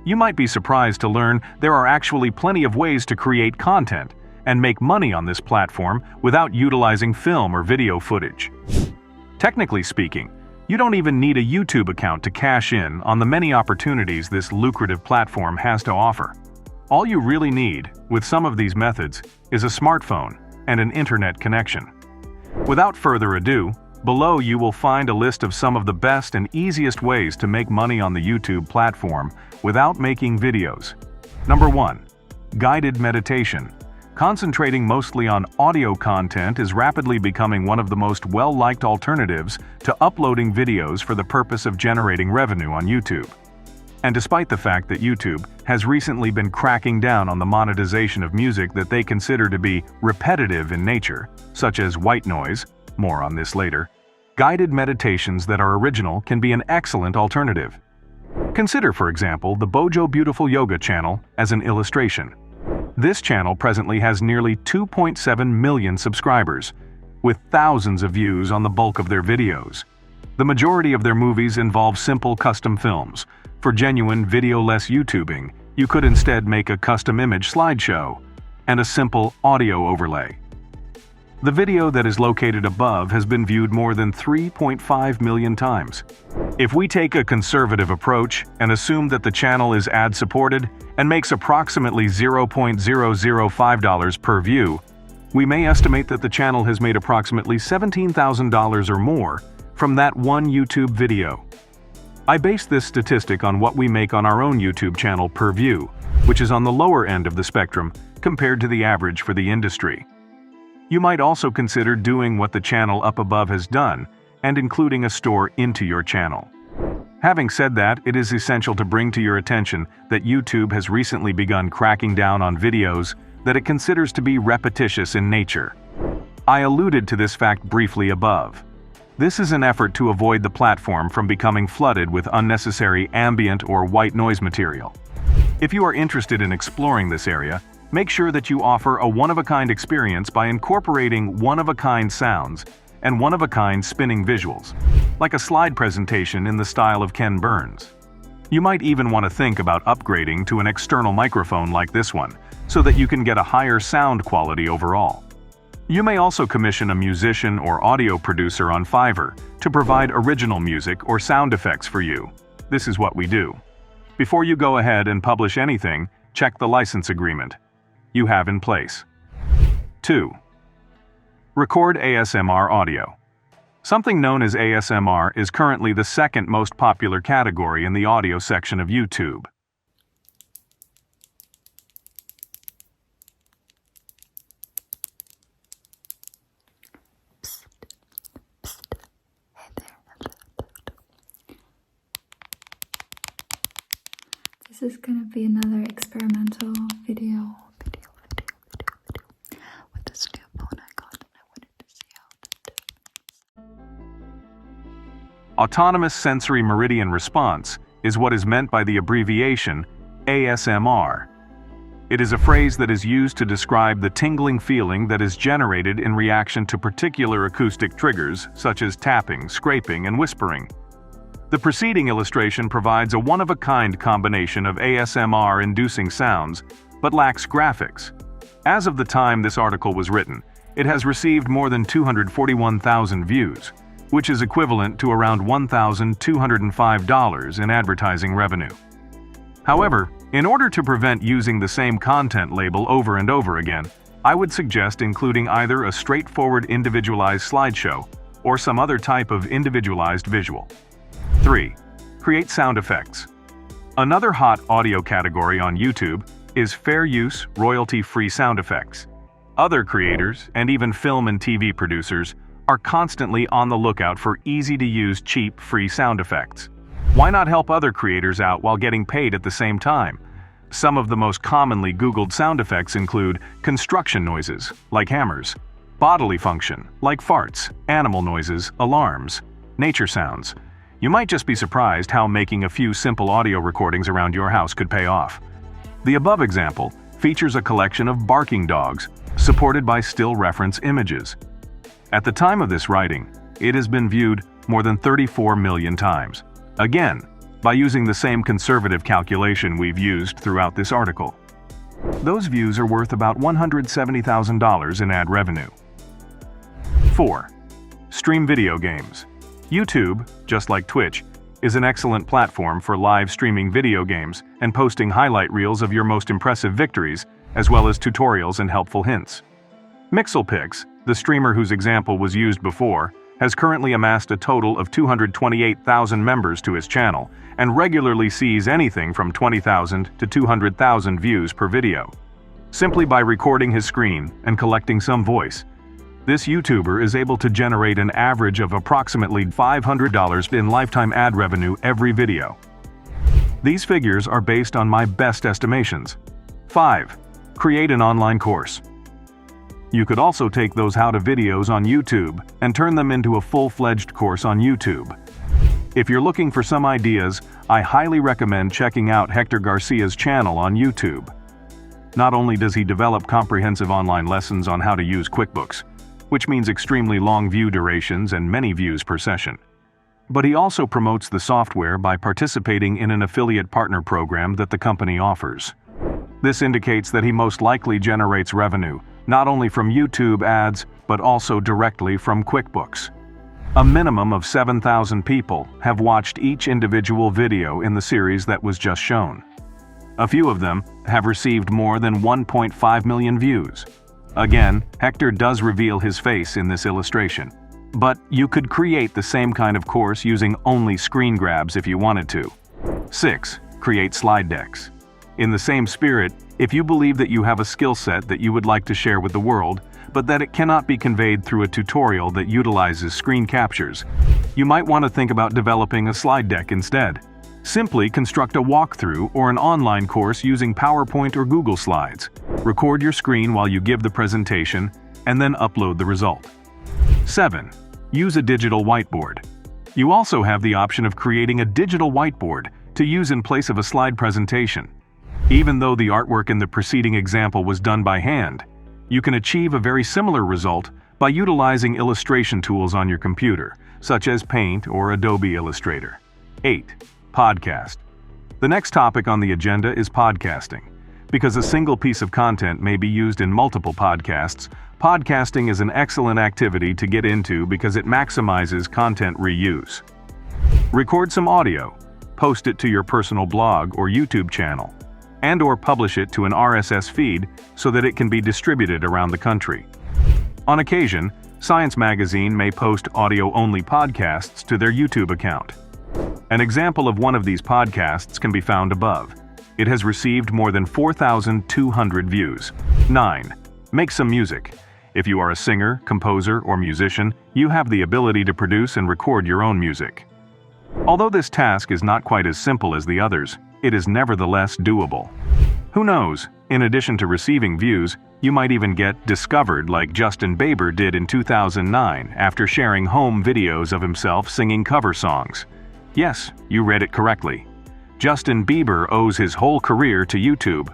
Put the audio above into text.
You might be surprised to learn there are actually plenty of ways to create content and make money on this platform without utilizing film or video footage. Technically speaking, you don't even need a YouTube account to cash in on the many opportunities this lucrative platform has to offer. All you really need, with some of these methods, is a smartphone and an internet connection. Without further ado, below you will find a list of some of the best and easiest ways to make money on the YouTube platform without making videos. Number 1. Guided meditation. Concentrating mostly on audio content is rapidly becoming one of the most well-liked alternatives to uploading videos for the purpose of generating revenue on YouTube. And despite the fact that YouTube has recently been cracking down on the monetization of music that they consider to be repetitive in nature, such as white noise, more on this later, guided meditations that are original can be an excellent alternative. Consider, for example, the Bojo Beautiful Yoga channel as an illustration. This channel presently has nearly 2.7 million subscribers, with thousands of views on the bulk of their videos. The majority of their movies involve simple custom films. For genuine video-less YouTubing, you could instead make a custom image slideshow and a simple audio overlay. The video that is located above has been viewed more than 3.5 million times. If we take a conservative approach and assume that the channel is ad-supported and makes approximately $0.005 per view, we may estimate that the channel has made approximately $17,000 or more from that one YouTube video. I base this statistic on what we make on our own YouTube channel per view, which is on the lower end of the spectrum compared to the average for the industry. You might also consider doing what the channel up above has done and including a store into your channel. Having said that, it is essential to bring to your attention that YouTube has recently begun cracking down on videos that it considers to be repetitious in nature. I alluded to this fact briefly above. This is an effort to avoid the platform from becoming flooded with unnecessary ambient or white noise material. If you are interested in exploring this area, make sure that you offer a one-of-a-kind experience by incorporating one-of-a-kind sounds and one-of-a-kind spinning visuals, like a slide presentation in the style of Ken Burns. You might even want to think about upgrading to an external microphone like this one, so that you can get a higher sound quality overall. You may also commission a musician or audio producer on Fiverr to provide original music or sound effects for you. This is what we do. Before you go ahead and publish anything, check the license agreement you have in place. 2. Record ASMR audio. Something known as ASMR is currently the second most popular category in the audio section of YouTube. This is going to be another experimental video with this new phone I got, and I wanted to see how this does. Autonomous Sensory Meridian Response is what is meant by the abbreviation ASMR. It is a phrase that is used to describe the tingling feeling that is generated in reaction to particular acoustic triggers such as tapping, scraping, and whispering. The preceding illustration provides a one-of-a-kind combination of ASMR-inducing sounds, but lacks graphics. As of the time this article was written, it has received more than 241,000 views, which is equivalent to around $1,205 in advertising revenue. However, in order to prevent using the same content label over and over again, I would suggest including either a straightforward individualized slideshow or some other type of individualized visual. 3. Create sound effects. Another hot audio category on YouTube is fair use, royalty-free sound effects. Other creators, and even film and TV producers, are constantly on the lookout for easy-to-use, cheap, free sound effects. Why not help other creators out while getting paid at the same time? Some of the most commonly Googled sound effects include construction noises, like hammers, bodily function, like farts, animal noises, alarms, nature sounds. You might just be surprised how making a few simple audio recordings around your house could pay off. The above example features a collection of barking dogs, supported by still reference images. At the time of this writing, it has been viewed more than 34 million times. Again, by using the same conservative calculation we've used throughout this article. Those views are worth about $170,000 in ad revenue. 4. Stream video games. YouTube, just like Twitch, is an excellent platform for live streaming video games and posting highlight reels of your most impressive victories, as well as tutorials and helpful hints. MixelPix, the streamer whose example was used before, has currently amassed a total of 228,000 members to his channel and regularly sees anything from 20,000 to 200,000 views per video. Simply by recording his screen and collecting some voice, this YouTuber is able to generate an average of approximately $500 in lifetime ad revenue every video. These figures are based on my best estimations. 5. Create an online course. You could also take those how-to videos on YouTube and turn them into a full-fledged course on YouTube. If you're looking for some ideas, I highly recommend checking out Hector Garcia's channel on YouTube. Not only does he develop comprehensive online lessons on how to use QuickBooks, which means extremely long view durations and many views per session, but he also promotes the software by participating in an affiliate partner program that the company offers. This indicates that he most likely generates revenue, not only from YouTube ads, but also directly from QuickBooks. A minimum of 7,000 people have watched each individual video in the series that was just shown. A few of them have received more than 1.5 million views. Again, Hector does reveal his face in this illustration, but you could create the same kind of course using only screen grabs if you wanted to. 6. Create slide decks. In the same spirit, if you believe that you have a skill set that you would like to share with the world, but that it cannot be conveyed through a tutorial that utilizes screen captures, you might want to think about developing a slide deck instead. Simply construct a walkthrough or an online course using PowerPoint or Google Slides. Record your screen while you give the presentation, and then upload the result. 7. Use a digital whiteboard. You also have the option of creating a digital whiteboard to use in place of a slide presentation. Even though the artwork in the preceding example was done by hand, you can achieve a very similar result by utilizing illustration tools on your computer, such as Paint or Adobe Illustrator. 8. Podcast. The next topic on the agenda is podcasting. Because a single piece of content may be used in multiple podcasts, podcasting is an excellent activity to get into because it maximizes content reuse. Record some audio, post it to your personal blog or YouTube channel, and/or publish it to an RSS feed so that it can be distributed around the country. On occasion, Science Magazine may post audio-only podcasts to their YouTube account. An example of one of these podcasts can be found above. It has received more than 4,200 views. 9. Make some music. If you are a singer, composer, or musician, you have the ability to produce and record your own music. Although this task is not quite as simple as the others, it is nevertheless doable. Who knows, in addition to receiving views, you might even get discovered like Justin Bieber did in 2009 after sharing home videos of himself singing cover songs. Yes, you read it correctly. Justin Bieber owes his whole career to YouTube.